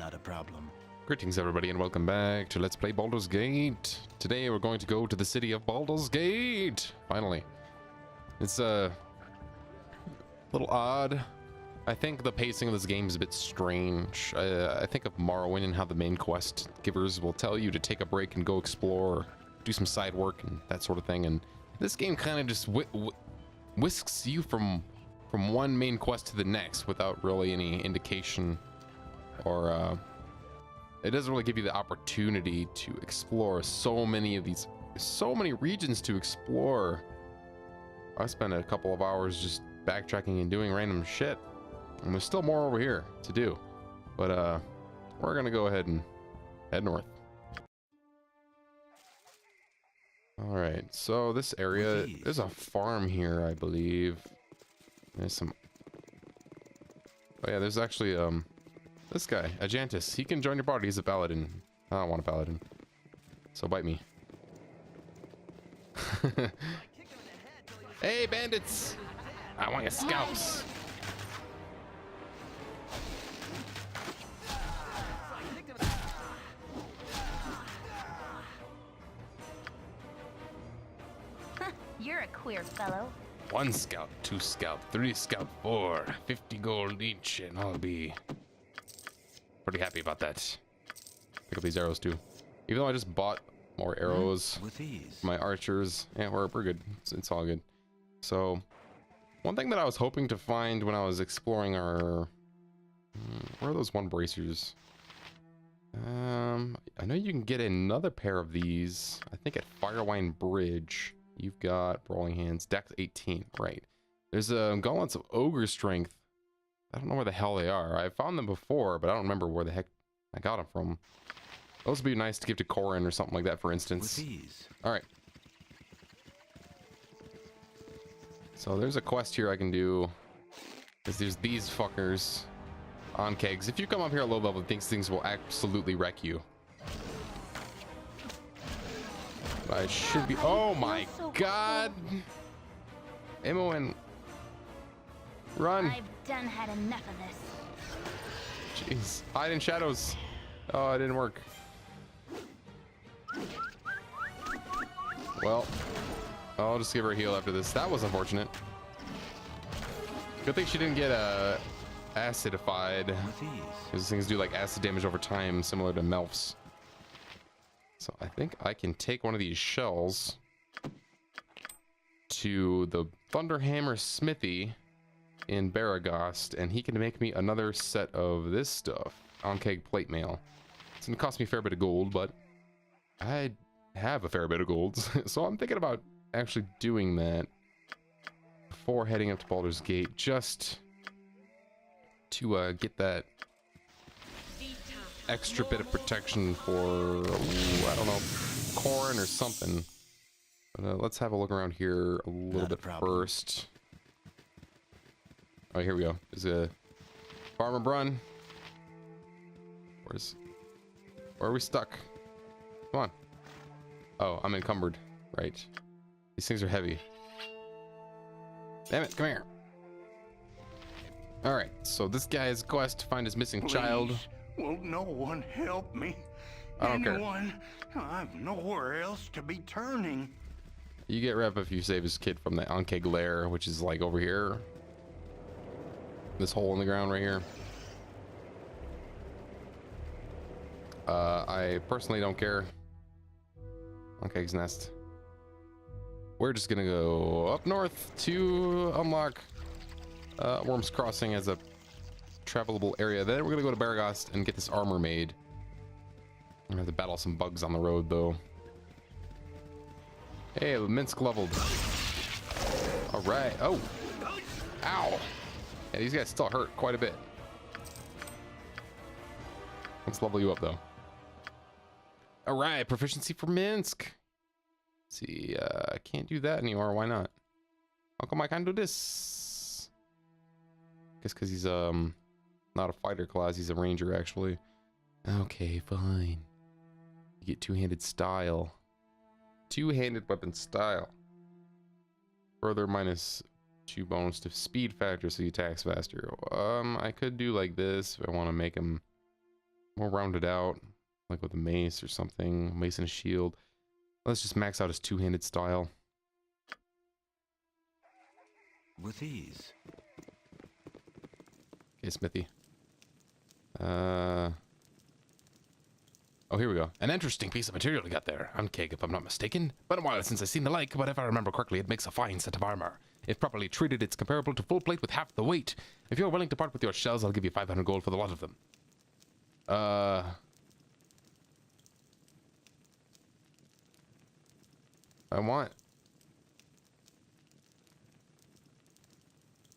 Not a problem. Greetings everybody and welcome back to Let's Play Baldur's Gate. Today we're going to go to the city of Baldur's Gate. Finally. It's a little odd. I think the pacing of this game is a bit strange. I think of Morrowind and how the main quest givers will tell you to take a break and go explore, do some side work and that sort of thing. And this game kind of just whisks you from one main quest to the next without really any indication, or it doesn't really give you the opportunity to explore so many regions to explore. I spent a couple of hours just backtracking and doing random shit, and there's still more over here to do, but we're gonna go ahead and head north. All right, so this area, there's a farm here, I believe. There's some, oh yeah, there's actually this guy, Ajantis. He can join your party. He's a paladin. I don't want a paladin, so bite me. Hey, bandits! I want your scalps. You're a queer fellow. 1 scalp, 2 scalp, 3 scalp, 4, 50 gold each, and I'll be pretty happy about that. Pick up these arrows too. Even though I just bought more arrows with ease. My archers, yeah, we're good. It's all good. So, one thing that I was hoping to find when I was exploring our, where are those one bracers? I know you can get another pair of these. I think at Firewine Bridge. You've got Brawling Hands, Dex 18, right? There's gauntlets of Ogre Strength. I don't know where the hell they are. I found them before, but I don't remember where the heck I got them from. Those would be nice to give to Corin or something like that, for instance. All right. So there's a quest here I can do. There's these fuckers on kegs. If you come up here at low level, these things will absolutely wreck you. But I should be. Oh my god! Imoen, run! I've done had enough of this. Jeez, hide in shadows. Oh, it didn't work. Well, I'll just give her a heal after this. That was unfortunate. Good thing she didn't get acidified. These things do like acid damage over time, similar to Melfs. So I think I can take one of these shells to the Thunderhammer Smithy in Baragost, and he can make me another set of this stuff, on-keg plate mail. It's gonna cost me a fair bit of gold, but I have a fair bit of gold, so I'm thinking about actually doing that before heading up to Baldur's Gate, just to get that extra bit of protection for, I don't know, Corin or something. But let's have a look around here a little bit first. Oh, here we go. There's a Farmer Brun. Where are we stuck? Come on. Oh, I'm encumbered. Right. These things are heavy. Damn it, come here. Alright, so this guy's quest to find his missing child. Will no one help me? I don't care. Anyone? I've nowhere else to be turning. You get rep if you save his kid from the Ankeg lair, which is like over here. This hole in the ground right here. I personally don't care. Ankeg's nest. We're just gonna go up north to unlock Worm's Crossing as a travelable area. Then we're gonna go to Baragost and get this armor made. I'm gonna have to battle some bugs on the road though. Hey, Minsk leveled. All right. Oh, ow. Yeah, these guys still hurt quite a bit. Let's level you up though. All right, proficiency for Minsk. Let's see, I can't do that anymore. Why not? How come I can't do this? Guess because he's not a fighter class, he's a ranger actually. Okay, fine. You get two-handed style. Two-handed weapon style. Further -2 bonus to speed factor so he attacks faster. I could do like this if I want to make him more rounded out, like with a mace or something, mace and a shield. Let's just max out his two-handed style. With ease. Okay, Smithy. Oh, here we go. An interesting piece of material you got there, Unkeg, if I'm not mistaken. Been a while since I've seen the like, but if I remember correctly, it makes a fine set of armor. If properly treated, it's comparable to full plate with half the weight. If you're willing to part with your shells, I'll give you 500 gold for the lot of them. I want...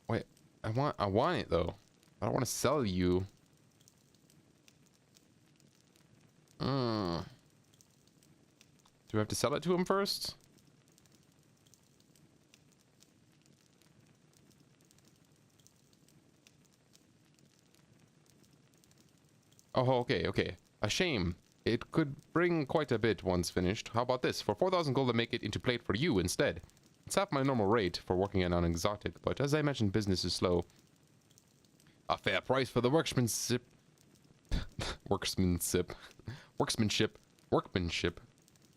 Wait, I want it, though. I don't want to sell you. Do I have to sell it to him first? Oh, okay. A shame. It could bring quite a bit once finished. How about this? For 4,000 gold, I make it into plate for you instead. It's half my normal rate for working on an exotic, but as I mentioned, business is slow. A fair price for the workmanship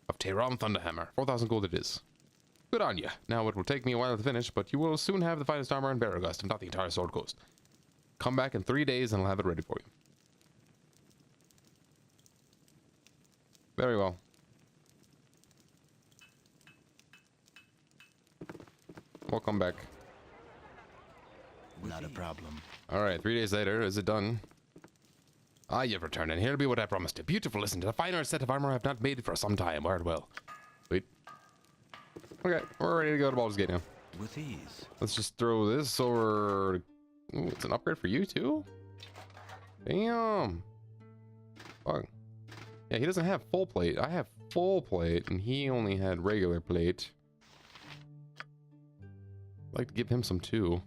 of Tehran Thunderhammer. 4,000 gold it is. Good on you. Now it will take me a while to finish, but you will soon have the finest armor in Baragust, if not the entire Sword Coast. Come back in 3 days and I'll have it ready for you. Very well. Welcome back. Not a problem. Alright, 3 days later, is it done? Ah, you've returned, and here'll be what I promised you. Beautiful, listen to the finer set of armor I've not made for some time. Wear it well. Wait. Okay, we're ready to go to Baldur's Gate now. With ease. Let's just throw this over... Ooh, it's an upgrade for you, too? Damn. Fuck. Yeah, he doesn't have full plate. I have full plate, and he only had regular plate. I'd like to give him some, too.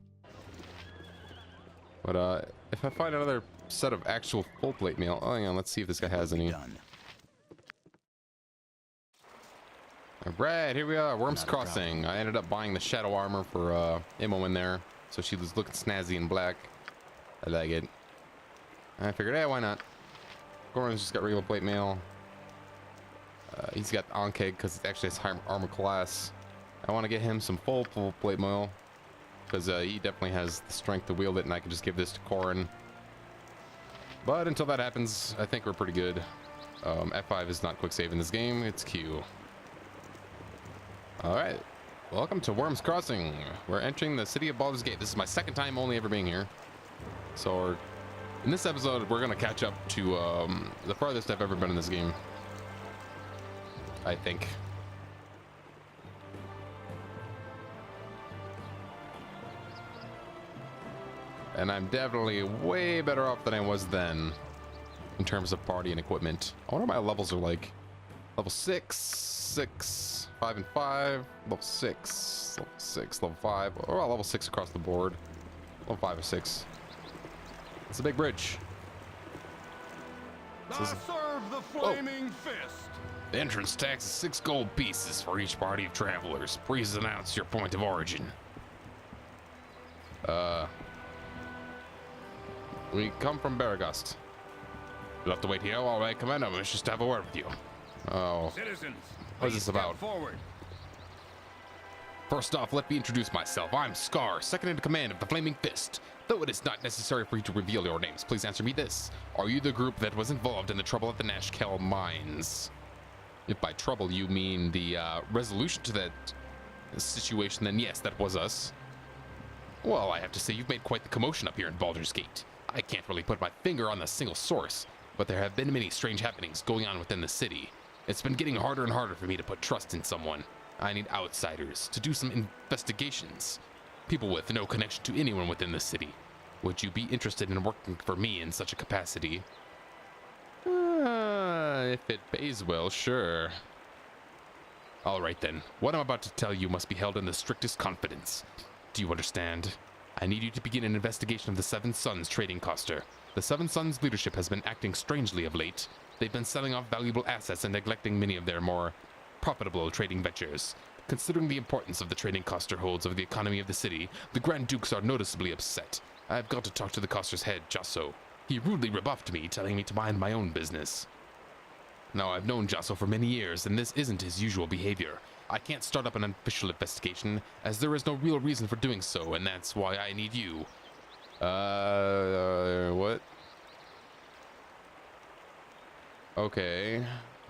But, if I find another set of actual full plate mail... Oh, hang on, let's see if this guy has any. Alright, here we are, Worm's Crossing. I ended up buying the shadow armor for, Immo in there. So she was looking snazzy in black. I like it. I figured, hey, why not? Goran's just got regular plate mail. He's got Ankeg because it's actually his high armor class. I want to get him some full plate mail because he definitely has the strength to wield it, and I can just give this to Corin. But until that happens, I think we're pretty good. F5 is not quick save in this game, it's Q. Alright, welcome to Worm's Crossing. We're entering the city of Baldur's Gate. This is my second time only ever being here. So in this episode, we're gonna catch up to the farthest I've ever been in this game, I think. And I'm definitely way better off than I was then in terms of party and equipment. I wonder what my levels are like. Level 6, 6, 5 and 5, level 6, level 6, level 5, or level 6 across the board. Level 5 or 6. It's a big bridge. I serve the flaming fist. The entrance tax is 6 gold pieces for each party of travelers. Please announce your point of origin. We come from Baragust. You'll have to wait here while I command him. Just to have a word with you. Oh. Citizens, what is this about? Forward. First off, let me introduce myself. I'm Scar, second in command of the Flaming Fist. Though it is not necessary for you to reveal your names, please answer me this. Are you the group that was involved in the trouble at the Nashkel mines? If by trouble you mean the resolution to that situation, then yes, that was us. Well, I have to say you've made quite the commotion up here in Baldur's Gate. I can't really put my finger on the single source, but there have been many strange happenings going on within the city. It's been getting harder and harder for me to put trust in someone. I need outsiders to do some investigations. People with no connection to anyone within the city. Would you be interested in working for me in such a capacity? If it pays well, sure. Alright then, what I'm about to tell you must be held in the strictest confidence. Do you understand? I need you to begin an investigation of the Seven Sons trading coster. The Seven Sons leadership has been acting strangely of late. They've been selling off valuable assets and neglecting many of their more profitable trading ventures. Considering the importance of the trading coster holds over the economy of the city, the Grand Dukes are noticeably upset. I've got to talk to the coster's head, Jasso. He rudely rebuffed me, telling me to mind my own business. Now, I've known Jasso for many years, and this isn't his usual behavior. I can't start up an official investigation, as there is no real reason for doing so, and that's why I need you. What? Okay,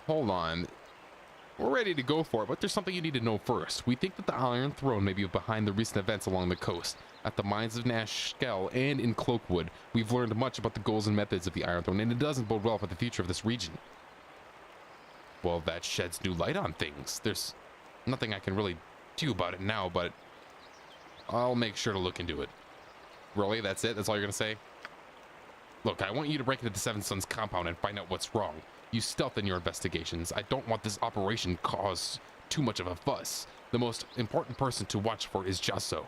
hold on. We're ready to go for it, but there's something you need to know first. We think that the Iron Throne may be behind the recent events along the coast. At the mines of Nashkel and in Cloakwood, we've learned much about the goals and methods of the Iron Throne, and it doesn't bode well for the future of this region. Well, that sheds new light on things. There's nothing I can really do about it now, but I'll make sure to look into it. Really? That's it? That's all you're gonna say? Look, I want you to break into the Seven Sons compound and find out what's wrong. Use stealth in your investigations. I don't want this operation to cause too much of a fuss. The most important person to watch for is Jasso.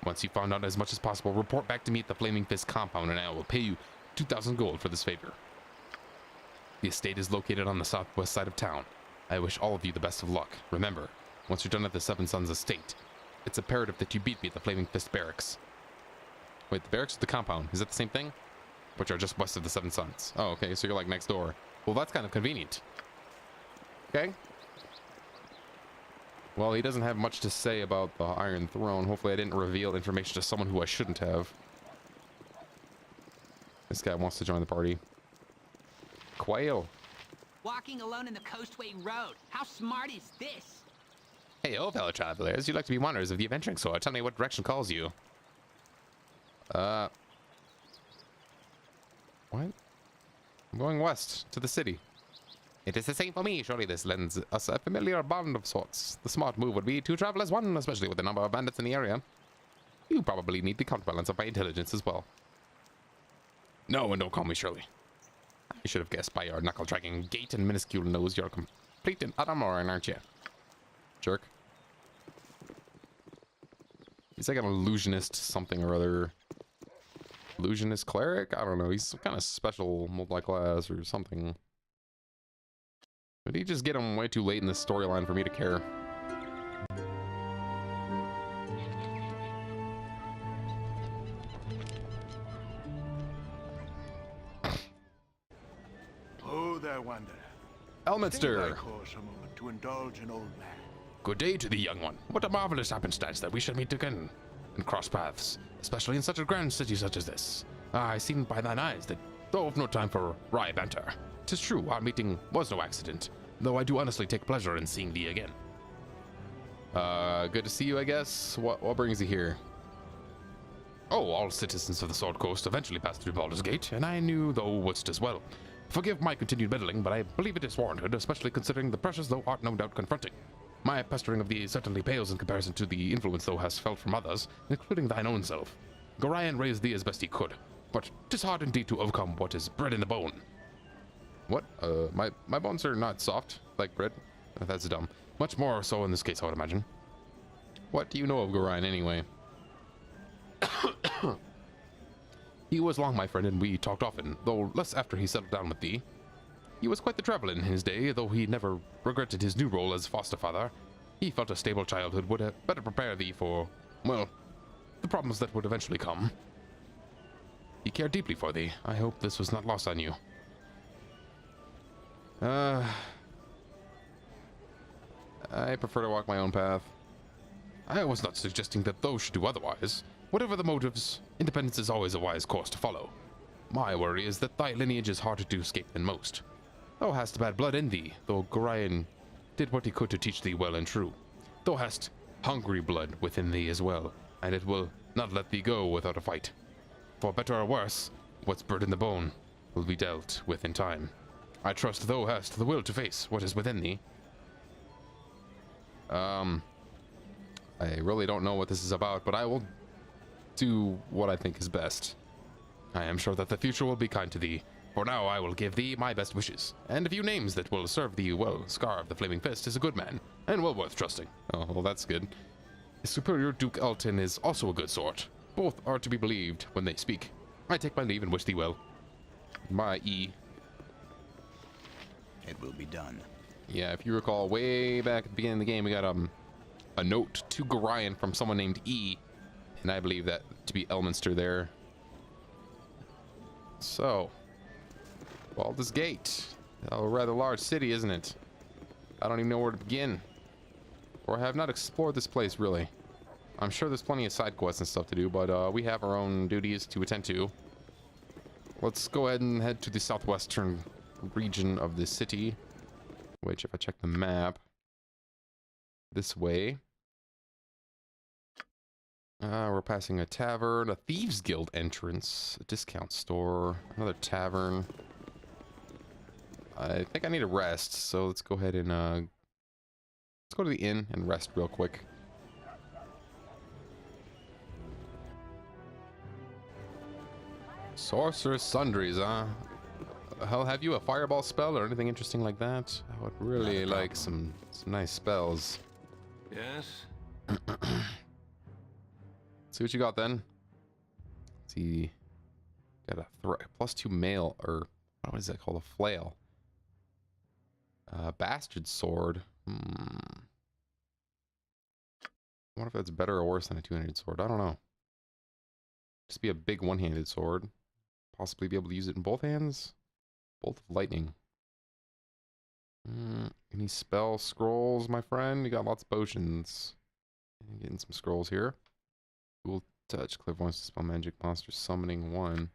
Once you found out as much as possible, report back to me at the Flaming Fist compound and I will pay you 2,000 gold for this favor. The estate is located on the southwest side of town. I wish all of you the best of luck. Remember, once you're done at the Seven Sons estate, it's imperative that you beat me at the Flaming Fist barracks. Wait, the barracks or the compound? Is that the same thing? Which are just west of the Seven Sons. Oh, okay, so you're like next door. Well, that's kind of convenient. Okay. Well, he doesn't have much to say about the Iron Throne. Hopefully I didn't reveal information to someone who I shouldn't have. This guy wants to join the party. Quail. Walking alone in the Coastway Road. How smart is this? Hey, oh, fellow travelers. You like to be wanderers of the adventuring sort. Tell me what direction calls you. What? I'm going west, to the city. It is the same for me. Surely this lends us a familiar bond of sorts. The smart move would be to travel as one, especially with the number of bandits in the area. You probably need the counterbalance of my intelligence as well. No, and don't call me Shirley. I should have guessed by your knuckle-dragging gait and minuscule nose you're complete and utter moron, aren't you? Jerk. He's like an illusionist something or other. Illusionist cleric? I don't know. He's some kind of special multi-class or something. Did he just get him way too late in the storyline for me to care? Oh, there, wanderer. Elminster! Pause a moment to indulge an old man. Good day to the young one. What a marvelous happenstance that we shall meet again and cross paths, especially in such a grand city such as this. I seen by thine eyes that, though of no time for wry banter, 'tis true our meeting was no accident, though I do honestly take pleasure in seeing thee again. Good to see you, I guess. What brings you here? Oh, all citizens of the Sword Coast eventually passed through Baldur's Gate, and I knew thou wouldst as well. Forgive my continued meddling, but I believe it is warranted, especially considering the pressures thou art no doubt confronting. My pestering of thee certainly pales in comparison to the influence thou hast felt from others, including thine own self. Gorion raised thee as best he could, but 'tis hard indeed to overcome what is bred in the bone. What? My bones are not soft, like bread. That's dumb. Much more so in this case, I would imagine. What do you know of Gorion, anyway? He was long my friend, and we talked often, though less after he settled down with thee. He was quite the traveler in his day, though he never regretted his new role as foster father. He felt a stable childhood would have better prepare thee for, well, the problems that would eventually come. He cared deeply for thee. I hope this was not lost on you. I prefer to walk my own path. I was not suggesting that those should do otherwise. Whatever the motives, independence is always a wise course to follow. My worry is that thy lineage is harder to escape than most. Thou hast bad blood in thee, though Gorion did what he could to teach thee well and true. Thou hast hungry blood within thee as well, and it will not let thee go without a fight. For better or worse, what's bred in the bone will be dealt with in time. I trust thou hast the will to face what is within thee. I really don't know what this is about, but I will do what I think is best. I am sure that the future will be kind to thee. For now, I will give thee my best wishes, and a few names that will serve thee well. Scar of the Flaming Fist is a good man, and well worth trusting. Oh, well, that's good. His superior Duke Elton is also a good sort. Both are to be believed when they speak. I take my leave and wish thee well. My E. It will be done. Yeah, if you recall, way back at the beginning of the game, we got a note to Gorion from someone named E, and I believe that to be Elminster there. So, Baldur's Gate. A rather large city, isn't it? I don't even know where to begin. Or I have not explored this place, really. I'm sure there's plenty of side quests and stuff to do, but we have our own duties to attend to. Let's go ahead and head to the southwestern region of the city. Which, if I check the map, this way. We're passing a tavern, a thieves guild entrance, a discount store, another tavern. I think I need a rest, so let's go ahead and let's go to the inn and rest real quick. Sorcerer's Sundries, huh? Hell, have you a fireball spell or anything interesting like that? I would really like some nice spells. Yes? See what you got then. Let's see. Got a +2 mail, or what is that called? A flail. Bastard sword. I wonder if that's better or worse than a two-handed sword. I don't know. Just be a big one-handed sword. Possibly be able to use it in both hands. Bolt of lightning. Any spell scrolls, my friend? You got lots of potions. Getting some scrolls here. Cool touch, clairvoyance, spell magic, monster summoning 1.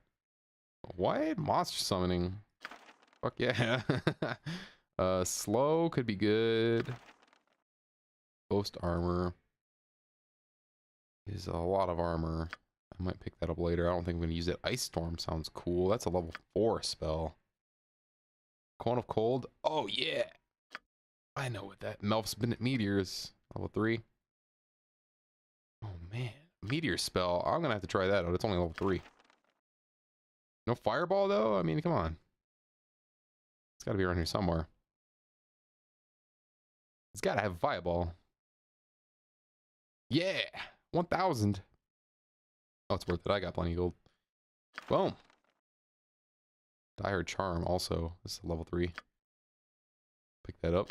What? Monster summoning? Fuck yeah. Slow could be good. Ghost armor is a lot of armor. I might pick that up later. I don't think I'm gonna use it. Ice storm sounds cool. That's a level 4 spell. Cone of cold. Oh yeah. I know what that. Melf's meteors. Level 3. Oh man. Meteor spell. I'm gonna have to try that out. It's only level 3. No fireball though? I mean, come on. It's gotta be around here somewhere. It's gotta have a fireball. Yeah! 1,000. Oh, it's worth it. I got plenty of gold. Boom. Dire charm also. This is level 3. Pick that up.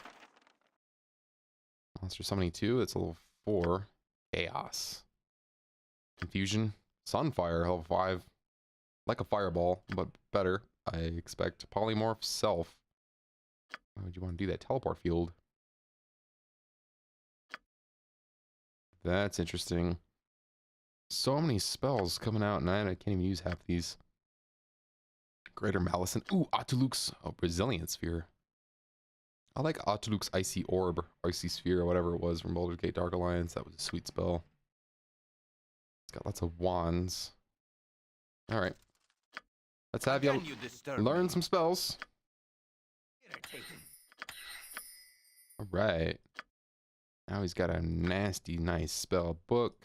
Monster summoning 2. That's a level 4. Chaos. Confusion. Sunfire, level 5. Like a fireball, but better, I expect. Polymorph self. Why would you want to do that? Teleport field. That's interesting. So many spells coming out, and I can't even use half these. Greater Malice and ooh, Atuluk's Resilient Sphere. I like Atuluk's Icy Orb, Icy Sphere, or whatever it was from Baldur's Gate Dark Alliance. That was a sweet spell. It's got lots of wands. All right, let's have you learn some spells. All right. Now he's got a nasty, nice spell book.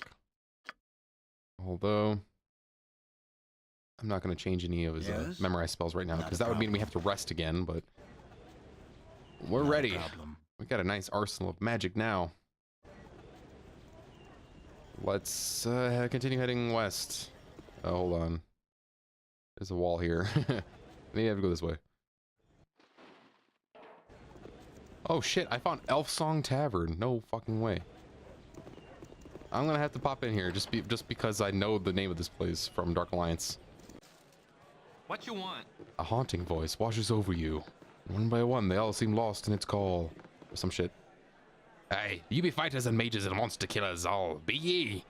Although, I'm not going to change any of his memorized spells right now, because that would mean we have to rest again, but we're ready. We got a nice arsenal of magic now. Let's continue heading west. Oh, hold on. There's a wall here. Maybe I have to go this way. Oh shit, I found Elfsong Tavern. No fucking way. I'm gonna have to pop in here just because I know the name of this place from Dark Alliance. What you want? A haunting voice washes over you. One by one, they all seem lost in its call. Or some shit. Hey, you be fighters and mages and monster killers, all be ye.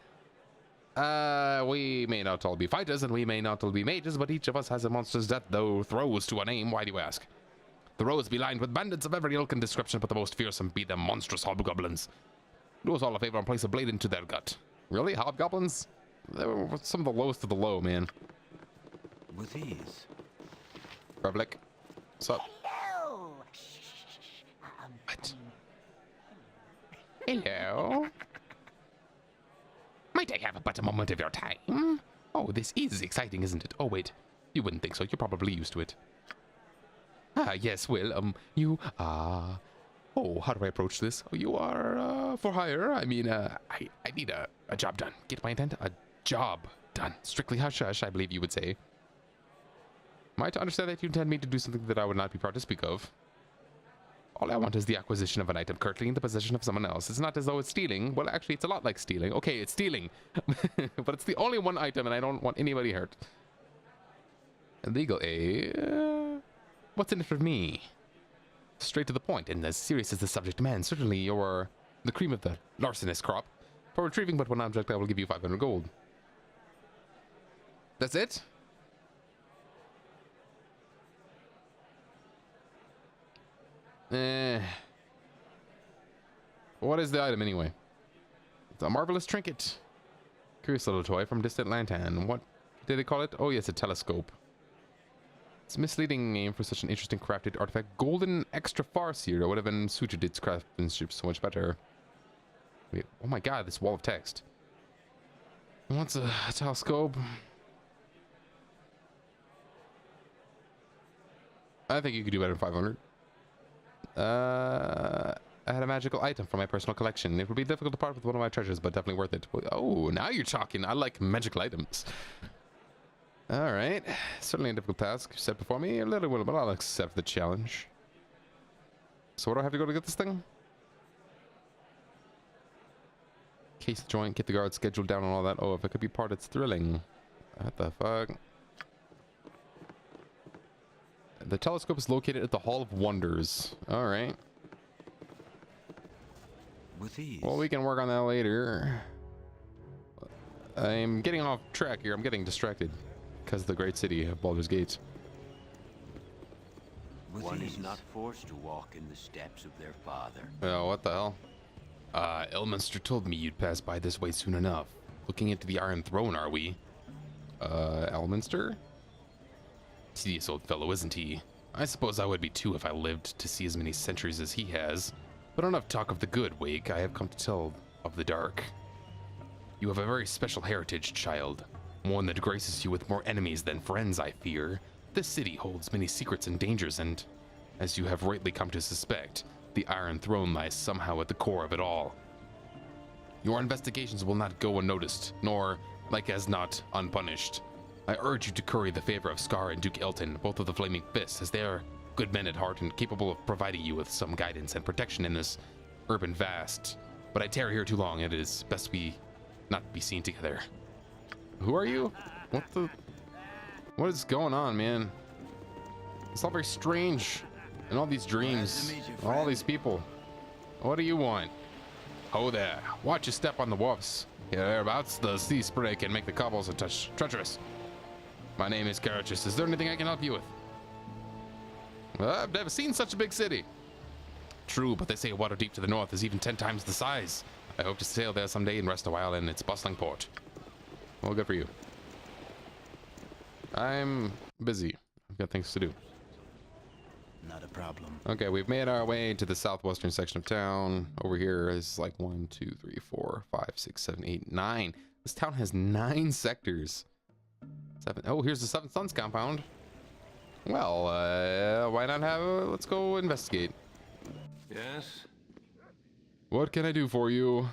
We may not all be fighters and we may not all be mages, but each of us has a monster's death, though throws to a name. Why do you ask? The roads be lined with bandits of every ilk and description, but the most fearsome be them monstrous hobgoblins. Do us all a favor and place a blade into their gut. Really? Hobgoblins? They were some of the lowest of the low, man. With ease. Republic. What's up? Hello. What? Hello? Might I have but a moment of your time? Oh, this is exciting, isn't it? Oh, wait. You wouldn't think so. You're probably used to it. Ah, yes, well, you are... Oh, how do I approach this? Oh, you are, for hire. I mean, I need a job done. Get my intent? A job done. Strictly hush-hush, I believe you would say. Am I to understand that you intend me to do something that I would not be proud to speak of? All I want is the acquisition of an item currently in the possession of someone else. It's not as though it's stealing. Well, actually, it's a lot like stealing. Okay, it's stealing. But it's the only one item, and I don't want anybody hurt. Illegal aid? What's in it for me? Straight to the point, and as serious as the subject demands, certainly you're the cream of the larcenous crop. For retrieving but one object, I will give you 500 gold. That's it? What is the item anyway? It's a marvelous trinket. Curious little toy from distant Lantan. What did they call it? Oh yes, a telescope. It's a misleading name for such an interesting crafted artifact. Golden extra farseer would have been suited its craftsmanship so much better. Wait, oh my god, this wall of text. What's a telescope? I think you could do better than 500. I had a magical item from my personal collection. It would be difficult to part with one of my treasures, but definitely worth it. Oh, now you're talking. I like magical items. All right. Certainly a difficult task set before me. A little bit, but I'll accept the challenge. So where do I have to go to get this thing? Case the joint, get the guard scheduled down and all that. Oh, if it could be part, it's thrilling. What the fuck? The telescope is located at the Hall of Wonders. All right. With ease. Well, we can work on that later. I'm getting off track here. I'm getting distracted because of the great city of Baldur's Gate. One is not forced to walk in the steps of their father. Oh, what the hell? Elminster told me you'd pass by this way soon enough. Looking into the Iron Throne, are we? Elminster? Tedious old fellow, isn't he? I suppose I would be too if I lived to see as many centuries as he has. But enough talk of the good, Wake. I have come to tell of the dark. You have a very special heritage, child. One that graces you with more enemies than friends, I fear. This city holds many secrets and dangers, and, as you have rightly come to suspect, the Iron Throne lies somehow at the core of it all. Your investigations will not go unnoticed, nor, like as not, unpunished. I urge you to curry the favor of Scar and Duke Elton, both of the Flaming Fists, as they are good men at heart and capable of providing you with some guidance and protection in this urban vast. But I tarry here too long, and it is best we not be seen together. Who are you? What is going on, man? It's all very strange. And all these dreams, all these people. What do you want? Oh there, watch your step on the wharfs. Hereabouts, the sea spray can make the cobbles a touch treacherous. My name is Carachus. Is there anything I can help you with? I've never seen such a big city. True, but they say Waterdeep to the north is even 10 times the size. I hope to sail there someday and rest a while in its bustling port. Well, good for you. I'm busy. I've got things to do. Not a problem. Okay, we've made our way to the southwestern section of town. Over here is like 1, 2, 3, 4, 5, 6, 7, 8, 9. This town has 9 sectors. 7. Oh, here's the Seven Sons compound. Well, why not have let's go investigate. Yes? What can I do for you?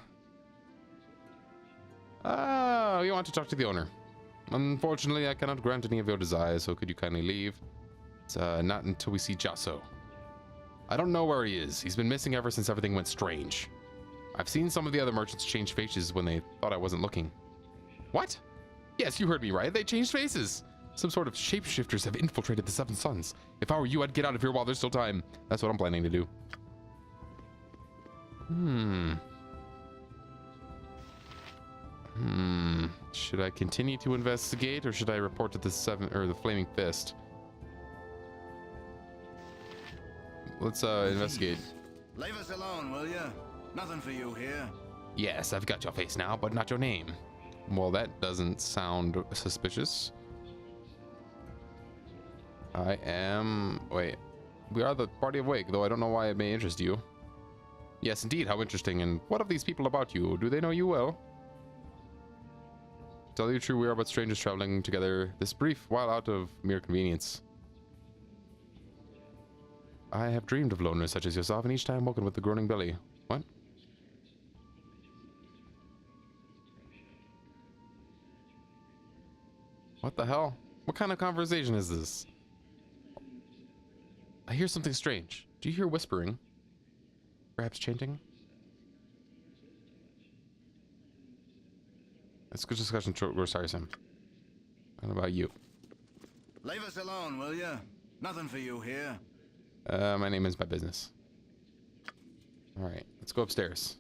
You want to talk to the owner. Unfortunately, I cannot grant any of your desires, so could you kindly leave? It's not until we see Jasso. I don't know where he is. He's been missing ever since everything went strange. I've seen some of the other merchants change faces when they thought I wasn't looking. What? Yes, you heard me right. They changed faces. Some sort of shapeshifters have infiltrated the Seven Sons. If I were you, I'd get out of here while there's still time. That's what I'm planning to do. Should I continue to investigate, or should I report to the the Flaming Fist? Let's investigate. Leave us alone, will you? Nothing for you here. Yes, I've got your face now, but not your name. Well, that doesn't sound suspicious. I am... Wait. We are the party of Wake, though I don't know why it may interest you. Yes, indeed, how interesting. And what of these people about you? Do they know you well? To tell you the truth, we are but strangers traveling together this brief while out of mere convenience. I have dreamed of loners such as yourself, and each time woken with a groaning belly. What? What the hell? What kind of conversation is this? I hear something strange. Do you hear whispering? Perhaps chanting? Let's go discussion. Sorry, Sam. What about you? Leave us alone, will you? Nothing for you here. My name is my business. Alright, let's go upstairs.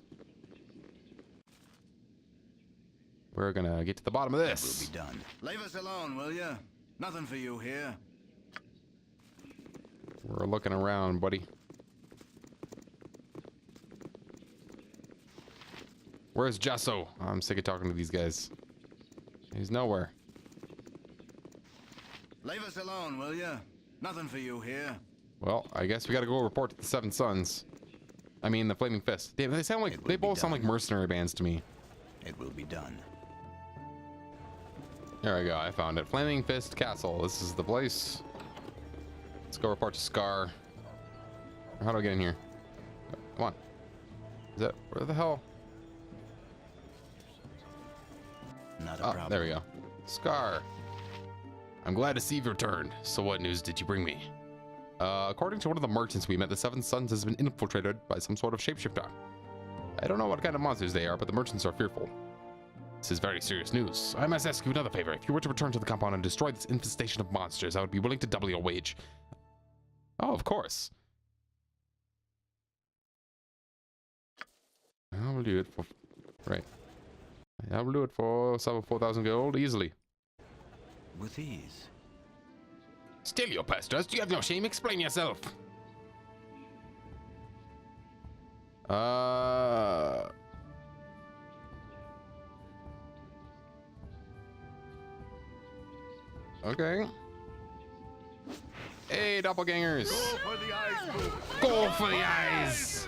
We're gonna get to the bottom of this. We'll be done. Leave us alone, will you? Nothing for you here. We're looking around, buddy. Where's Jasso? I'm sick of talking to these guys. He's nowhere. Leave us alone, will you? Nothing for you here. Well, I guess we gotta go report to the Seven Sons. I mean, the Flaming Fist. Damn, they sound like, they both sound like mercenary bands to me. It will be done. There we go, I found it. Flaming Fist Castle. This is the place. Let's go report to Scar. How do I get in here? Come on. Is that, where the hell? Not a problem. There we go. Scar. I'm glad to see you've returned. So what news did you bring me? According to one of the merchants we met, the Seven Sons has been infiltrated by some sort of shapeshifter. I don't know what kind of monsters they are, but the merchants are fearful. This is very serious news. I must ask you another favor. If you were to return to the compound and destroy this infestation of monsters, I would be willing to double your wage. Oh, of course. I will do it for... Right. I will do it for 4,000 gold, easily. With ease. Still your pastors, do you have no shame? Explain yourself. Okay. Hey, Doppelgangers. Go for the eyes. Go for the eyes.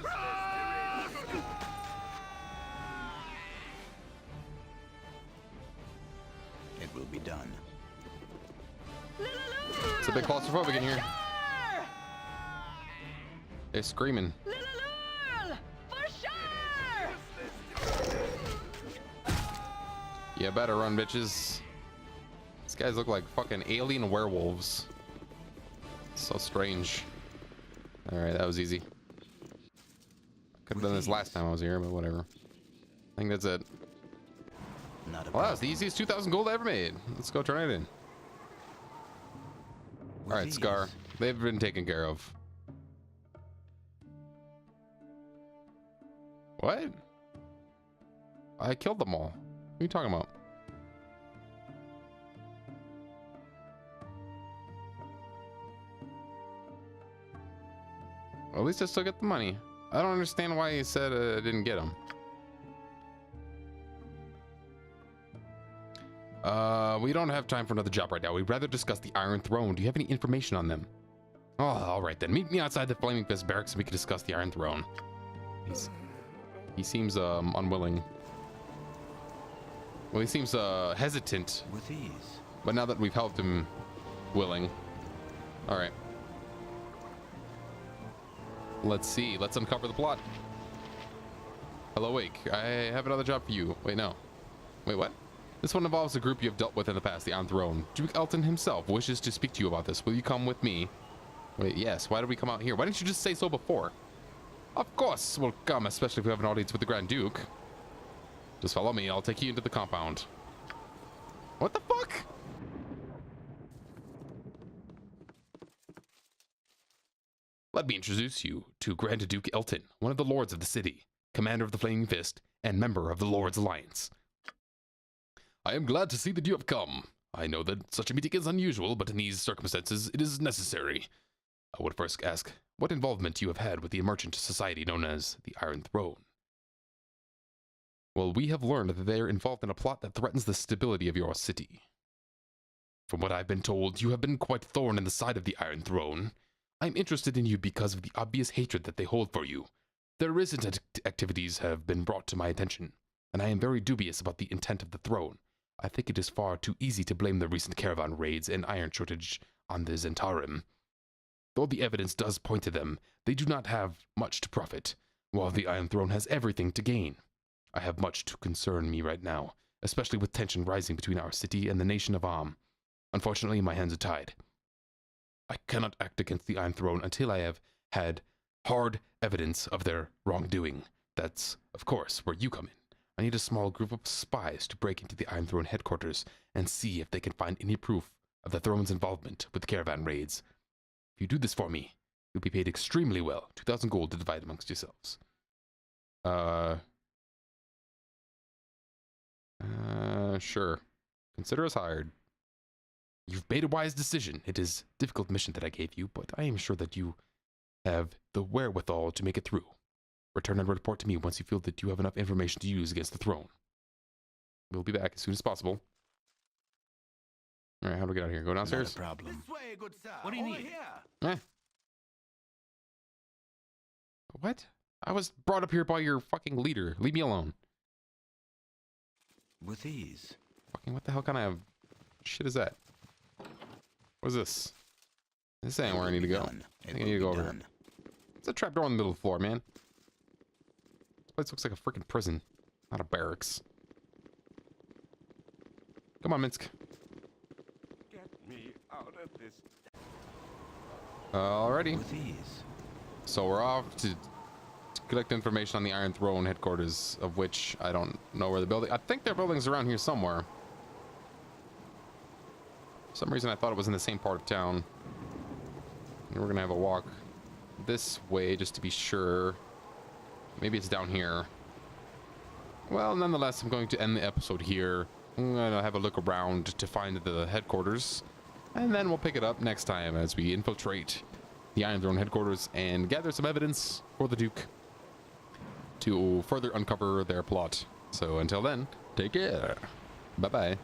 It will be done. It's a bit claustrophobic in here. They're screaming. You better run, bitches. These guys look like fucking alien werewolves. So strange. Alright, that was easy. Could have done this last time I was here, but whatever. I think that's it. Well, that was the easiest 2,000 gold I ever made. Let's go turn it in. Alright, Scar. They've been taken care of. What? I killed them all. What are you talking about? Well, at least I still get the money. I don't understand why he said I didn't get them. We don't have time for another job right now. We'd rather discuss the Iron Throne. Do you have any information on them? Oh, all right then. Meet me outside the Flaming Fist barracks and we can discuss the Iron Throne. He seems unwilling. Well, he seems hesitant. With ease. But now that we've helped him, willing. All right. Let's see. Let's uncover the plot. Hello, Wake. I have another job for you. Wait, no. Wait, what? This one involves a group you have dealt with in the past, the Iron Throne. Duke Elton himself wishes to speak to you about this. Will you come with me? Wait, yes. Why did we come out here? Why didn't you just say so before? Of course we'll come, especially if we have an audience with the Grand Duke. Just follow me. I'll take you into the compound. What the fuck? Let me introduce you to Grand Duke Elton, one of the lords of the city, commander of the Flaming Fist, and member of the Lord's Alliance. I am glad to see that you have come. I know that such a meeting is unusual, but in these circumstances, it is necessary. I would first ask what involvement you have had with the merchant society known as the Iron Throne. Well, we have learned that they are involved in a plot that threatens the stability of your city. From what I've been told, you have been quite a thorn in the side of the Iron Throne. I'm interested in you because of the obvious hatred that they hold for you. Their recent activities have been brought to my attention, and I am very dubious about the intent of the throne. I think it is far too easy to blame the recent caravan raids and iron shortage on the Zentarim. Though the evidence does point to them, they do not have much to profit, while the Iron Throne has everything to gain. I have much to concern me right now, especially with tension rising between our city and the nation of Am. Unfortunately, my hands are tied. I cannot act against the Iron Throne until I have had hard evidence of their wrongdoing. That's, of course, where you come in. I need a small group of spies to break into the Iron Throne headquarters and see if they can find any proof of the throne's involvement with the caravan raids. If you do this for me, you'll be paid extremely well. 2,000 gold to divide amongst yourselves. Sure. Consider us hired. You've made a wise decision. It is a difficult mission that I gave you, but I am sure that you have the wherewithal to make it through. Return and report to me once you feel that you have enough information to use against the throne. We'll be back as soon as possible. Alright, how do we get out of here? Go downstairs? Not a problem. This way, good sir. What do you Over need? here. Eh. What? I was brought up here by your fucking leader. Leave me alone. With ease. Fucking what the hell kind of shit is that? What is this? This ain't where I need to go. I think I need to go over here. It's a trapdoor in the middle of the floor, man. This place looks like a freaking prison, not a barracks. Come on, Minsk. Get me out of this. Alrighty. With ease. So we're off to collect information on the Iron Throne headquarters, of which I don't know where the building. I think their building's around here somewhere. For some reason I thought it was in the same part of town. And we're gonna have a walk this way just to be sure. Maybe it's down here. Well, nonetheless, I'm going to end the episode here. I'm gonna have a look around to find the headquarters, and then we'll pick it up next time as we infiltrate the Iron Throne headquarters and gather some evidence for the Duke to further uncover their plot. So until then, take care. Bye-bye.